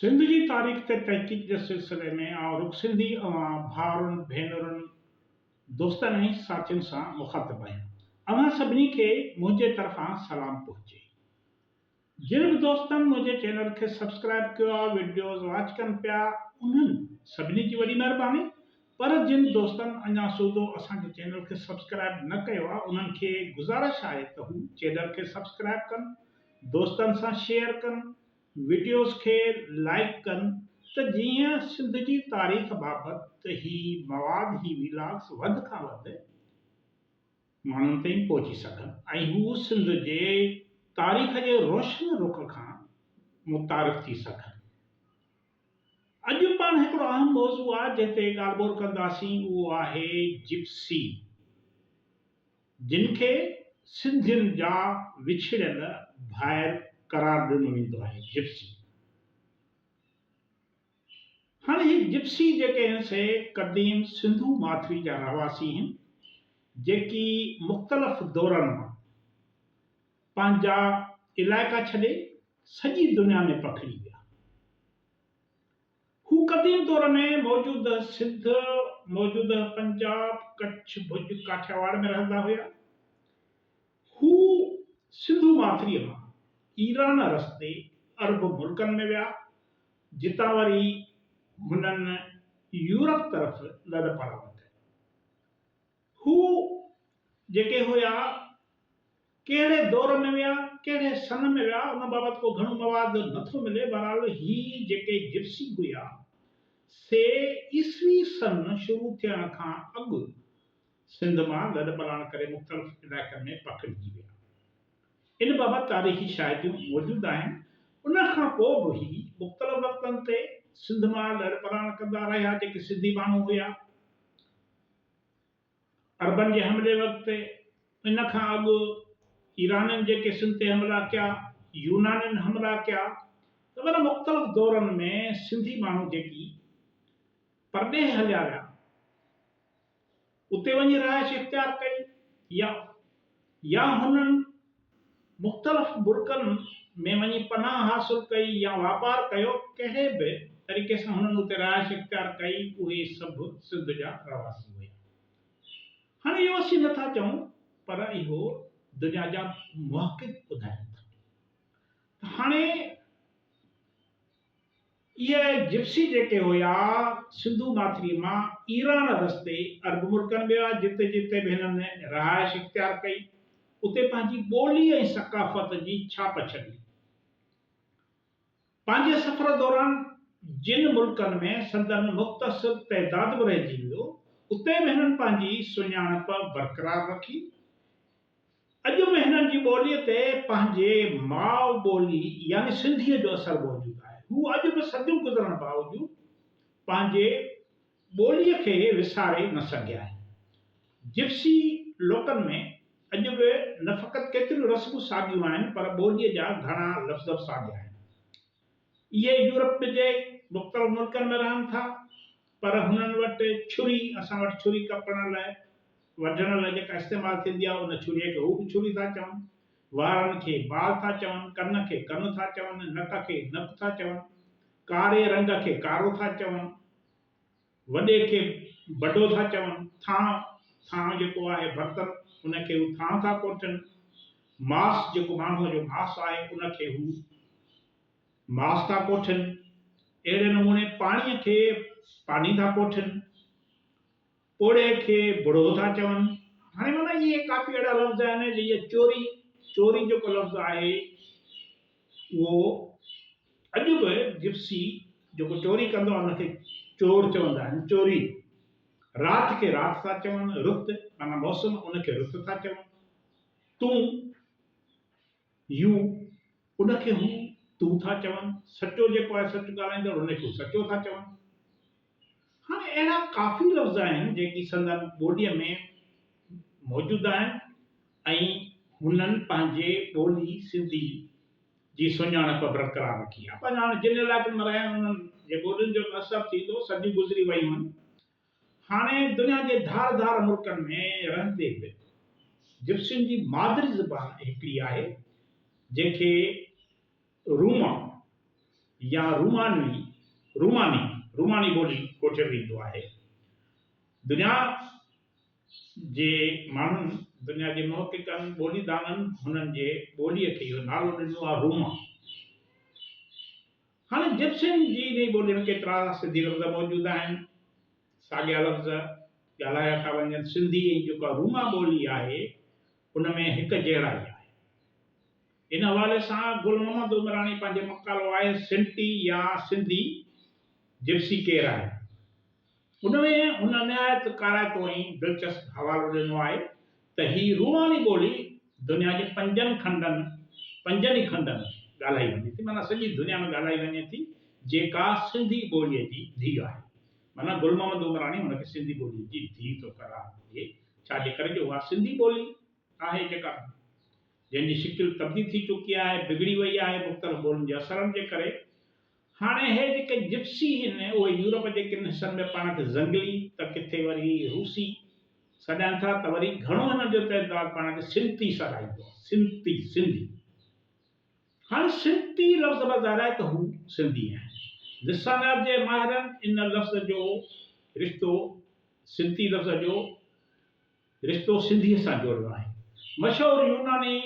सिंध जी तारीख़ ते तहक़ीक़ जे सिलसिले में आउं रुख़ सिंधी भाउरनि भेनरुनि दोस्तनि ऐं साथियुनि सां मुख़ातिबु आहियां। अव्हां सभिनी खे मुंहिंजे तरफ़ां सलाम पहुचे। जिन बि दोस्तनि मुंहिंजे चैनल खे सब्सक्राइब कयो आहे, वीडियोज़ वॉच कनि पिया, उन्हनि सभिनी जी वॾी महिरबानी। पर जिन दोस्तनि अञा सूदो असांजे चैनल खे सब्सक्राइब न कयो आहे, उन्हनि खे गुज़ारिश आहे त हू चैनल खे सब्सक्राइब कनि, दोस्तनि सां शेयर कनि, वीडियोज़ खे लाइक कनि, त जीअं सिंध जी तारीख़ बाबति ही मवाद ही व्लॉग्स वधि खां वधि माण्हुनि ताईं पहुची सघनि ऐं हू सिंध जे तारीख़ जे रोशन रुख खां मुतारिफ़ थी सघनि। अॼु पाण हिकिड़ो अहम मौज़ू आहे जंहिं ते ॻाल्हि ॿोल कंदासीं, उहो आहे जिप्सी, जिन खे सिंधियुनि जा विछड़ियल भाइर करार ॾिनो वेंदो आहे, जिप्सी। हाणे ही जिप्सी जेके आहिनि से क़दीम सिंधू माथवी जा रहवासी आहिनि, जेकी मुख़्तलिफ़ दौरनि मां पंहिंजा इलाइक़ा छॾे सॼी दुनिया में पखिड़ी विया। हू क़दीम दौर में मौजूदह सिंध, मौजूदह पंजाब, कच्छ, भुज, काठियावाड़ में रहंदा हुया। हू सिंधू माथरीअ मां ईरान रस्ते अरब मुल्कनि में विया, जितां वरी हुननि यूरोप तरफ़ लॾ-पड़ वरिता। हू जेके हुया कहिड़े दौर में विया, कहिड़े सन में विया, उन बाबति को घणो मवाद नथो मिले। बहरहाल ही जेके जिप्सी हुया से ईसवी सन शुरू थियण खां अॻु सिंध मां लॾ-पलाण करे मुख़्तलिफ़ इलाइक़नि में पखिड़िजी विया। इन बाबति तारीख़ी शाहिदियूं मौजूद आहिनि। उन खां पोइ बि ही मुख़्तलिफ़ वक़्तनि ते सिंध मां लॾ-पलाण कंदा रहिया जेके सिंधी माण्हू हुया। अरबनि जे हमले वक़्तु, इन खां अॻु ईराननि जेके सिंध ते हमला कया, यूनानियुनि हमला कया, त मन मुख़्तलिफ़ दौरनि में सिंधी माण्हू जेकी परॾेह हलिया विया, उते वञी रहाइश इख्तियार कई, या हुननि मुख़्तलिफ़ मुल्कनि में वञी पनाह हासिल कई या वापार कयो, कहिड़े बि तरीक़े सां हुननि उते रहाइश इख्तियार कई, उहे सभु सिंध जा रहवासी हुया। हाणे इहो असीं नथा चऊं, पर इहो दुनिया जा मुहक़िक़ ॿुधाइनि था। हाणे इहे जिप्सी जेके हुया सिंधू माथरी मां ईरान रस्ते अरब मुल्कनि में विया, जिते जिते बि हिननि रहाइश इख्तियार कई, उते पंहिंजी ॿोली ऐं सक़ाफ़त जी छाप छॾी। पंहिंजे सफ़र दौरान जिन मुल्कनि में संदनि मुख़्तसिर तइदाद बि रहिजी वियो, उते बि हिननि पंहिंजी सुञाणप बरक़रार रखी। अॼु बि हिननि जी ॿोलीअ ते पंहिंजे माउ ॿोली यानी सिंधीअ जो असरु मौजूदु आहे। हू अॼु बि सदियूं गुज़रण बावजूदु पंहिंजे ॿोलीअ खे विसारे न सघिया आहिनि। जिप्सी लोकनि में अॼु बि न फ़क़ति केतिरियूं रस्मूं साॻियूं आहिनि, पर ॿोलीअ जा घणा लफ़्ज़ साॻिया आहिनि। इहे यूरोप जे मुख़्तलिफ़ मुल्कनि में रहनि था, पर हुननि वटि छुरी, असां वटि छुरी कपण लाइ, वढण लाइ जेका इस्तेमालु थींदी आहे, उन छुरीअ खे हू बि छुरी था चवनि। वारनि खे बाल था चवनि, कन खे कन था चवनि, नक खे नक था चवनि, कारे रंग खे कारो था चवनि, वॾे खे वॾो था चवनि, थांव जेको आहे बर्तन, उनखे हू थांव था कोठनि, मांस जेको माण्हूअ जो मांस आहे, उनखे हू मांस था कोठनि। अहिड़े नमूने पाणीअ खे पानी था कोठनि, पोड़े खे बुढ़ो था चवनि। हाणे माना इहे काफ़ी अहिड़ा लफ़्ज़ आहिनि। जीअं चोरी जेको लफ़्ज़ आहे, उहो अॼु बि जिप्सी जेको चोरी कंदो आहे उनखे चोर चवंदा आहिनि, चोरी। राति खे राति था चवनि, रुत माना मौसम, उनखे रुत था चवनि। तूं, यू, उनखे हू तूं था चवनि। सचो जेको आहे, सच ॻाल्हाईंदड़, उनखे हू सचो था चवनि। हाणे अहिड़ा काफ़ी लफ़्ज़ आहिनि जेकी संदनि ॿोलीअ में मौजूदु आहिनि ऐं हुननि पंहिंजे ॿोली सिंधी जी सुञाणप बरक़रार रखी आहे। पर हाणे जिन इलाइक़नि में रहिया आहिनि, उन्हनि जे ॿोलियुनि जो असरु थींदो, सदियूं गुज़री वयूं आहिनि। हाणे दुनिया जे धार मुल्कनि में रहंदे बि जिप्सियुनि जी मादरी ज़बान हिकिड़ी आहे, जंहिंखे रूमा या रूमानी ॿोली कोठे वेंदो आहे। दुनिया जे माण्हुनि, दुनिया जे मुहक़िक़नि, ॿोलीदाननि हुननि जे ॿोलीअ खे इहो नालो ॾिनो आहे रूमा। हाणे जिप्सियुनि जी इन ॿोलीअ में केतिरा सिंधी लफ़्ज़ मौजूद आहिनि, साॻिया लफ़्ज़ ॻाल्हाया था वञनि। सिंधी जेका रूमा ॿोली आहे उन में हिकु जहिड़ा ई आहे। इन हवाले सां गुल मोहम्मद उमराणी पंहिंजे मक़ालो आहे सिंटी या सिंधी जिप्सी केरु आहे, उनमें हुन निहायत काराइतो ऐं दिलचस्प हवालो ॾिनो आहे त ही रूमानी ॿोली दुनिया जे पंजनि ई खंडनि ॻाल्हाई वञे थी, माना सॼी दुनिया में ॻाल्हाई वञे थी, जेका सिंधी ॿोलीअ जी धीउ आहे। माना गुल मोहम्मद उमराणी हुनखे सिंधी ॿोलीअ जी धीउ थो करार ॾिए, छाजे करे जो उहा सिंधी ॿोली आहे जेका जंहिंजी शिकिल तब्दील थी चुकी आहे, बिगड़ी वई आहे मुख़्तलिफ़ ॿोलियुनि जे असरनि जे करे। हाणे हे जेके जिप्सी आहिनि उहे यूरोप जे किन हिसनि में पाण खे ज़ंगली, त किथे वरी रूसी सॾाइनि था, त वरी घणो हिन जो तइदाद पाण खे सिंती सॾाईंदो आहे, सिंधी। हाणे सिंती लफ़्ज़ बज़ार आहे त हू सिंधी आहिनि। लिसानियात जे माहिरनि इन लफ़्ज़ जो रिश्तो, सिंती लफ़्ज़ जो रिश्तो सिंधीअ सां जोड़ियो आहे। मशहूरु यूनानी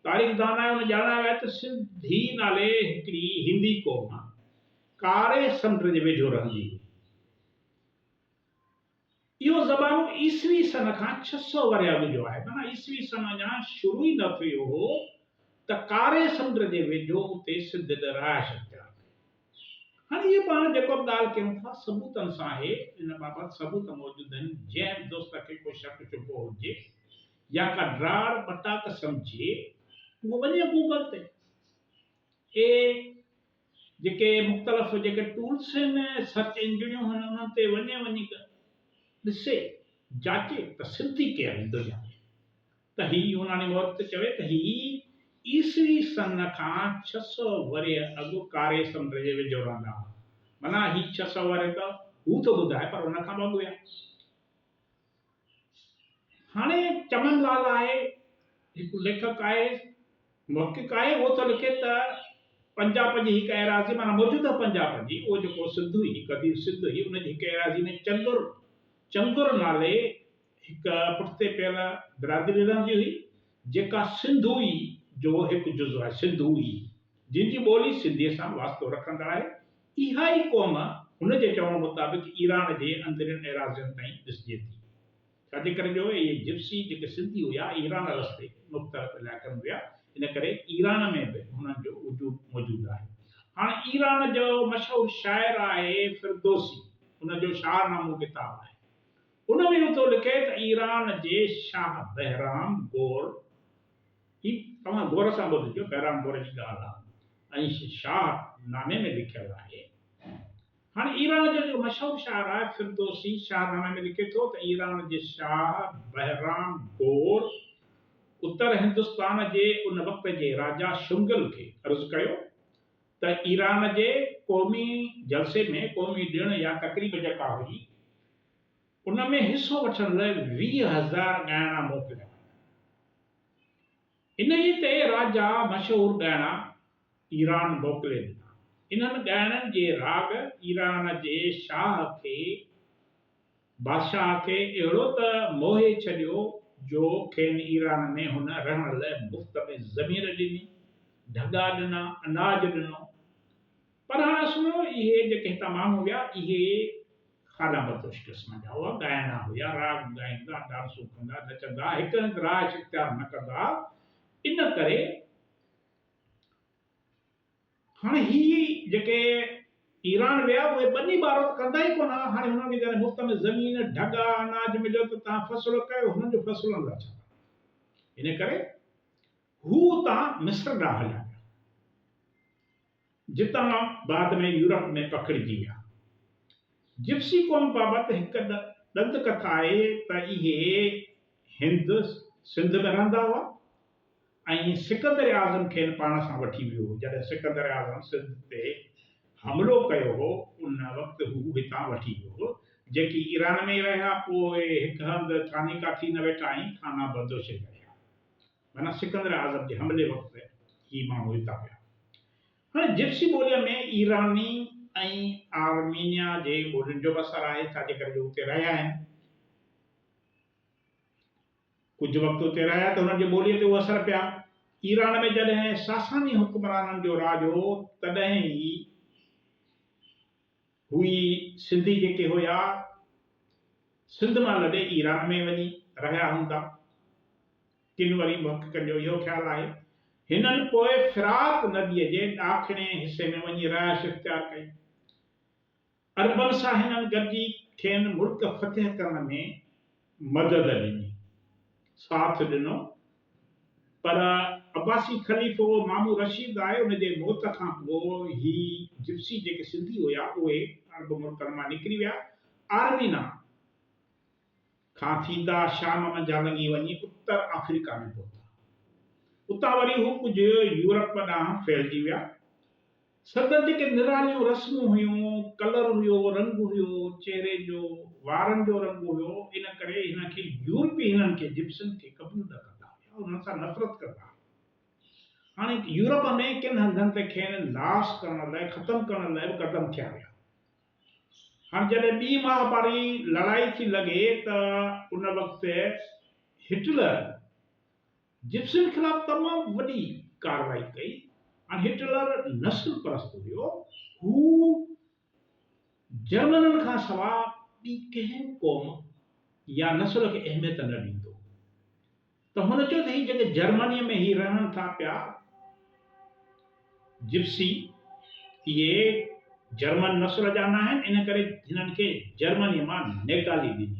तारीख़दान आहे, हुन ॼाणायो आहे त सिंधी नाले हिकिड़ी हिंदी क़ौम कारे समुंड जे वेझो रहंदी हुई। इहो ज़मानो ईसवी सन खां 600 वरे अॻु जो आहे, माना ईसवी सन अञा शुरू ई न थियो हो त कारे समुंड जे वेझो उते सिंध रहाइश अख्तियार कई। हाणे इहे पाण जेको बि ॻाल्हि कयूं था सबूतनि सां आहे, इन बाबति सबूत मौजूद आहिनि। जंहिं दोस्त खे को शक शुबो हुजे या का ड्राड़ मटाक सम्झे वो वञे गूगल ते, ए जेके मुख़्तलिफ़ जेके टूल्स आहिनि, सर्च इंजनियूं आहिनि, उन्हनि ते वञी ॾिसे जाचे त सिंधी केरु आहिनि दुनिया में। त ही यूनानी वक़्त चवे त ही ईसवी सन खां 600 वरे अॻु कारे समुंड जे वेझो रहंदा हुआ। माना ही 600 वरे त हू थो ॿुधाए, पर हुन खां अॻु हुया। हाणे चमन लाल आहे, हिकु लेखक आहे, मुहक़िक़ आहे, उहो थो लिखे त पंजाब जी हिकु एराज़ी, माना मौजूदा पंजाब जी, उहो जेको सिंध हुई, क़दीम सिंध हुई, उनजी हिकु एराज़ी में चंदुर नाले हिकु पुठिते पियल बिरादरी रहंदी हुई, जेका सिंधुई जो हिकु जुज़ो आहे, सिंधुई, जंहिंजी ॿोली सिंधीअ सां वास्तो रखंदड़ आहे। इहा ई क़ौम हुन जे चवण मुताबिक़ ईरान जे अंदरियुनि एराज़ियुनि ताईं ॾिसिजे थी, छाजे करे जो इहे जिप्सी जेके सिंधी हुया ईरान रस्ते मुख़्तलिफ़ इलाइक़नि में हुया, इन करे ईरान में बि हुननि जो वजूद मौजूदु आहे। हाणे ईरान जो मशहूरु शाइर आहे फिरदौसी, हुनजो शाहनामो किताबु आहे, उन में इहो थो लिखे त ईरान जे शाह बहराम गोर, ही तव्हां गौर सां ॿुधिजो, बहराम गोर जी ॻाल्हि आहे, ऐं शाह नामे में लिखियलु आहे। हाणे ईरान जो जेको मशहूरु शाइर आहे फिरदौसी, शाहनामे में लिखे थो त ईरान जे शाह बहराम गोर उत्तर हिंदुस्तान जे उन वक़्त जे राजा शुंगल खे अर्ज़ु कयो त ईरान जे क़ौमी जलसे में, क़ौमी ॾिण या तक़रीब जेका हुई, उन में हिसो वठण लाइ 20,000 ॻाइणा मोकिलिया। इन ई ते राजा मशहूरु ॻाइणा ईरान मोकिले ॾिना। इन्हनि ॻाइणनि जे राग ईरान जे बादशाह खे अहिड़ो त मोहे छॾियो जो खेनि ईरान में हुन रहण लाइ मुफ़्त में ज़मीन ॾिनी, ढगा ॾिना, अनाज ॾिनो। पर हाणे सुनो, इहे जेके हितां माण्हू हुया, इहे खाधा बदोश क़िस्म जा हुआ, ॻाइणा हुया, राग ॻाईंदा, डांसूं कंदा, नचंदा, हिकु हंधि राइश इख्तियार न कंदा। इन करे हाणे ही जेके ईरान विया उहे ॿनी ॿारो त कंदा ई कोन। हाणे हुननि खे जॾहिं मुफ़्त में ज़मीन, ढगा, अनाज मिलियो त तव्हां फ़सुलु कयो, हुननि जो फ़सुलनि लाइ छा? इन करे हू उतां मिस्र ॾांहुं हलिया विया, जितां बाद में यूरोप में पखिड़िजी विया। जिप्सी क़ौम बाबति हिकु ॾंद कथा आहे त इहे हिंद सिंध में रहंदा हुआ ऐं सिकंदर आज़म खे पाण सां वठी वियो हो। जॾहिं सिकंदर आज़म सिंध ते हमलो कयो हो, उन वक़्तु हू हितां वठी वियो हो, जेकी ईरान में ई रहिया, पोइ हिकु हंधि थानी काठी न वेठा ऐं खाना बदोश रहिया। माना सिकंदर आज़म जे हमले वक़्तु ही माण्हू हितां विया। हाणे जिप्सी ॿोलीअ में ईरानी ऐं आर्मीनिया जे ॿोलियुनि जो बि असरु आहे, छाजे करे जो उते रहिया आहिनि, कुझु वक़्तु उते रहिया त हुननि जी ॿोलीअ ते उहे असर पिया। ईरान में जॾहिं सासानी हुक्मराननि जो राज हो तॾहिं ई हुई सिंधी जेके हुया सिंध मां लॾे ईरान में वञी रहिया हूंदा, किन वरी मुहक़क़नि जो इहो ख़्यालु आहे। हिननि पोइ फिरात नदीअ जे ॾाखिणे हिसे में वञी रहाइश इख्तियार कई। अरबनि सां हिननि गॾिजी खेनि मुल्क फ़तह करण में मदद ॾिनी, साथ ॾिनो, पर अब्बासी ख़लीफ़ो मामू रशीद आहे, उन जे मौत खां पोइ ही जिप्सी जेके सिंधी हुया उहे अरब मुल्कनि मां निकिरी विया, आर्मीना खां थींदा शाम मंझां लंघी वञी उत्तर अफ्रीका में पहुता। उतां वरी हू कुझु यूरोप ॾांहुं फैलिजी विया। संदनि जेके निरालियूं रस्मूं हुयूं, कलर हुयो, रंग हुयो, चेहरे जो वारनि जो रंग हुयो, इन करे हिन खे यूरोपी हिननि खे जिप्सियुनि खे क़बूल न कंदा हुया, उन्हनि सां नफ़रत कंदा। हाणे यूरोप में किन हंधनि ते खेनि नाश करण लाइ, ख़तमु करण लाइ बि क़दम थिया विया। हाणे जॾहिं ॿी महामारी लड़ाई थी लॻे त उन वक़्तु हिटलर जिप्सियुनि ख़िलाफ़ तमामु वॾी कार्रवाई कई। हाणे हिटलर नस्ल परस्त हुयो, हू जर्मननि खां सवाइ ॿी कंहिं क़ौम या नस्ल खे अहमियत न ॾींदो। त हुन चयो त ही जेके जर्मनीअ में ही रहनि था पिया जिप्सी, इहे जर्मन नस्ल जा न आहिनि, इन करे हिननि खे जर्मनीअ मां निकाली ॾिनी।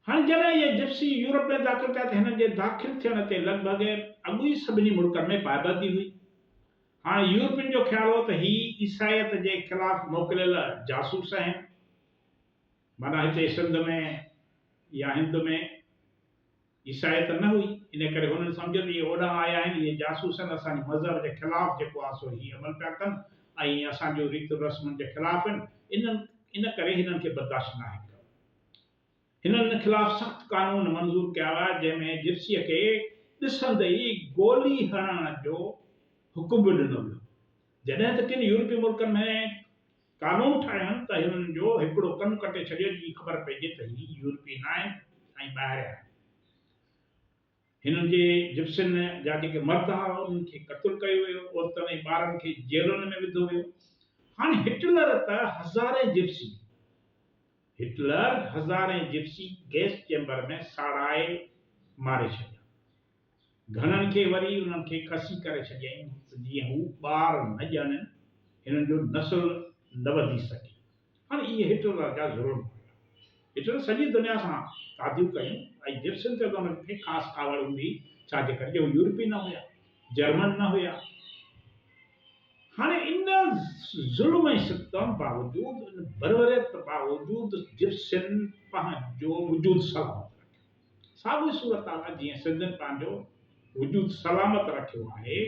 हाणे जॾहिं इहे जिप्सी यूरोप में दाख़िल थिया त हिननि जे दाख़िल थियण ते लॻभॻि अॻु ई सभिनी मुल्कनि में पाबंदी हुई। हाणे यूरोपियन जो ख़्यालु हो त ही ईसाइत जे ख़िलाफ़ मोकिलियल जासूस आहिनि, माना हिते सिंध में या हिंद में ईसाइत न हुई, इन करे हुननि सम्झो त इहे ओॾां आया आहिनि, इहे जासूस आहिनि, असांजे मज़हब जे ख़िलाफ़ जेको आहे सो ही अमल पिया कनि ऐं असांजो रीति रस्मनि जे ख़िलाफ़ आहिनि। इन करे हिननि खे बर्दाश्त न आहे। हिननि ख़िलाफ़ सख़्त कानून मंज़ूर कया विया, जंहिंमें जिप्सीअ खे ॾिसंदे ई गोली हणण जो हुकुम बि ॾिनो वियो। जॾहिं त किन यूरोपीय मुल्कनि में कानून ठाहिनि त हिननि जो हिकिड़ो कनु कटे छॾियो, जी ख़बर पइजे त ही यूरोपी न आहिनि ऐं ॿाहिरि आहिनि। हिननि जे जिप्सियुनि जा जेके मर्द हुआ उन्हनि खे क़तल कयो वियो, औरतुनि ऐं ॿारनि खे जेलुनि में विधो वियो। हाणे हिटलर त हज़ारे जिप्सी गैस चैम्बर में साड़ाए मारे छॾिया। घणनि खे वरी उन्हनि खे खसी करे छॾियईं, जीअं हू ॿार न ॼणनि, हिननि जो नस्ल न वधी सघे। हाणे इहे हिटलर जा ज़ुल्म हुया। हिटलर सॼी दुनिया सां शादियूं कयूं ऐं जिप्सियुनि ते उन्हनि खे ख़ासि कावड़ हूंदी, छाजे करे जो यूरोपी न हुया, जर्मन न हुया। हाणे इन ज़ुल्म ऐं सितम बावजूदि, इन बर्बरियत बावजूदि जिप्सियुनि पंहिंजो वजूद सलामत रखियो। साॻी सूरत आहे जीअं सिंधियुनि पंहिंजो वजूद सलामत रखियो आहे,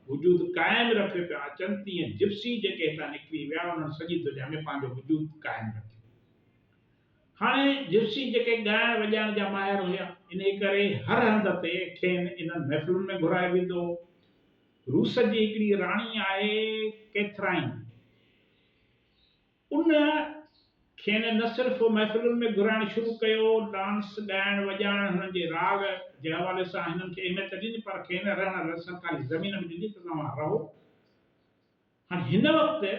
वजूद क़ाइमु रखे पिया अचनि, तीअं जिप्सी जेके हितां निकिरी विया उन्हनि सॼी दुनिया में पंहिंजो वजूद क़ाइमु रखियो। हाणे जिप्सी जेके ॻाइण वॼाइण जा माहिर हुया, इन करे हर हंध ते खेनि इन्हनि महफ़िलुनि में घुराए वेंदो। रूस जी हिकिड़ी राणी आहे कैथराइन, उन खेनि न सिर्फ़ु महफ़िलुनि में घुराइण शुरू कयो, डांस ॻाइण वॼाइण हुननि जे राग जे हवाले सां हिननि खे अहमियत ॾिनी, पर खेनि रहण लाइ सरकारी ज़मीन बि ॾिनी त तव्हां रहो। हाणे हिन वक़्तु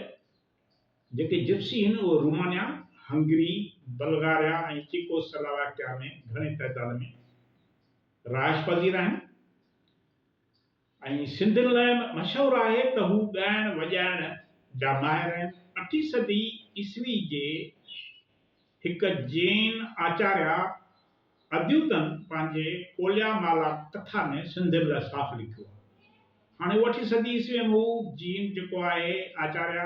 जेके जिप्सी आहिनि उहे रोमानिया, हंगरी, बल्गारिया ऐं चेकोस्लोवाकिया में घणे तइदाद में रहाइश पज़ीर आहिनि। ऐं सिंधियुनि लाइ मशहूरु आहे त हू ॻाइण वॼाइण जा माहिर आहिनि। 8वीं सदी ईस्वी जे हिकु जैन आचार्य अद्यूतन पंहिंजे कोल्यामाला कथा में सिंधियुनि लाइ साफ़ लिखियो आहे। हाणे 8वीं सदी ईस्वी में हू जैन जेको आहे आचार्य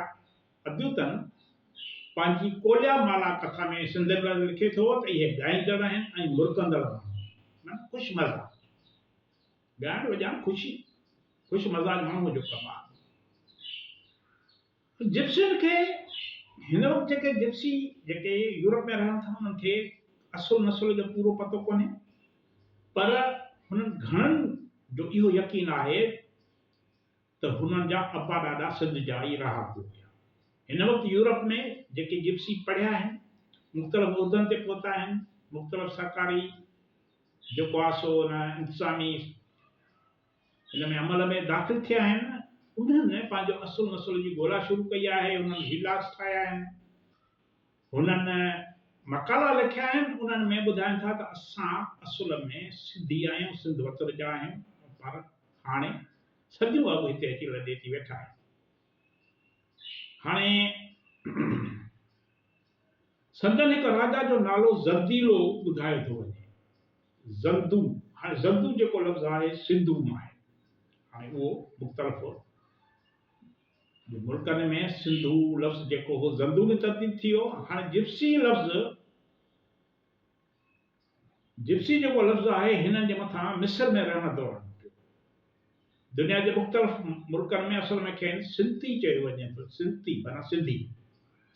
अद्यूतन पंहिंजी कोल्यामाला कथा में सिंधियुनि लाइ लिखे थो त इहे ॻाईंदड़ आहिनि ऐं मुर्कंदड़ आहिनि, ख़ुशि मज़ा ॻाइण वॼाइण ख़ुशि मज़ाज माण्हूअ जो कमु आहे। जिप्सियुनि खे हिन वक़्तु जेके जिप्सी जेके यूरोप में रहनि था उन्हनि खे असुल नस्ल जो पूरो पतो कोन्हे, पर हुननि घणनि जो इहो यकीन आहे त हुननि जा अबा ॾाॾा सिंध जा ई रहाकू हुया। हिन वक़्तु यूरोप में जेके जिप्सी पढ़िया आहिनि, मुख़्तलिफ़ उहिदनि ते पहुता आहिनि, मुख़्तलिफ़ सरकारी जेको आहे सो इंतिज़ामी हिन में अमल में दाख़िल थिया आहिनि, उन्हनि पंहिंजो असुल नसुल जी ॻोल्हा शुरू कई आहे। उन्हनि हीलास ठाहिया आहिनि, हुननि मकाला लिखिया आहिनि। उन्हनि में ॿुधाइनि था त असां असुल में सिंधी आहियूं, सिंध वतर जा आहियूं, पर हाणे सदियूं अॻु हिते अची लॾे थी वेठा आहिनि। हाणे संदन हिकु राजा जो नालो ज़ंदीलो ॿुधायो थो वञे, ज़ंदू। हाणे ज़ंदू जेको लफ़्ज़ आहे सिंधू मां आहे। हाणे उहो मुख़्तलिफ़ मुल्कनि में सिंधू लफ़्ज़ जेको हो ज़ंदू में तब्दील थी वियो। हाणे जिप्सी लफ़्ज़, जिप्सी जेको लफ़्ज़ आहे हिननि जे मथां मिस्र में रहण दौरान दुनिया जे मुख़्तलिफ़ मुल्कनि में असल में खेनि सिंधी चयो वञे थो, सिंधी माना सिंधी।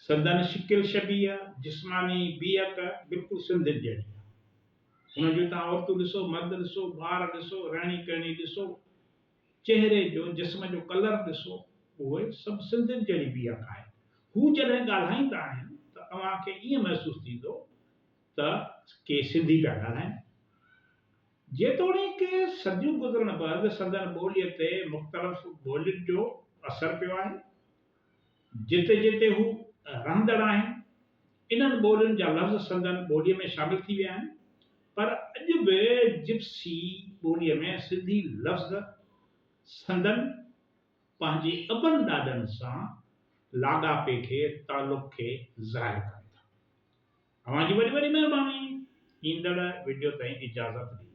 संदन शिकिल शबीह, जिस्मानी बियत बिल्कुलु सिंधियुनि जहिड़ी आहे। हुन जूं तव्हां औरतूं ॾिसो, मर्द ॾिसो, ॿार ॾिसो, रहणी कहणी ॾिसो, चहिरे जो जिस्म जो कलर ॾिसो, उहे सभु सिंधियुनि जहिड़ी बियत आहे। हू जॾहिं ॻाल्हाईंदा आहिनि त तव्हांखे ईअं महसूसु थींदो त के सिंधी पिया ॻाल्हाइनि। जेतोणीकि सदियूं गुज़रण बैदि संदन ॿोलीअ ते मुख़्तलिफ़ ॿोलियुनि जो असरु पियो आहे। जिते जिते हू रहंदड़ आहिनि, इन्हनि ॿोलियुनि जा लफ़्ज़ संदन ॿोलीअ में शामिल थी विया आहिनि। पर अॼु बि जिप्सी ॿोलीअ में सिंधी लफ़्ज़ संदन पंहिंजे अबनि ॾाॾनि सां लाॻापे खे, तालुक़ खे ज़ाहिर कनि था। तव्हांजी वॾी वॾी महिरबानी। ईंदड़ वीडियो ताईं इजाज़त ॾियो।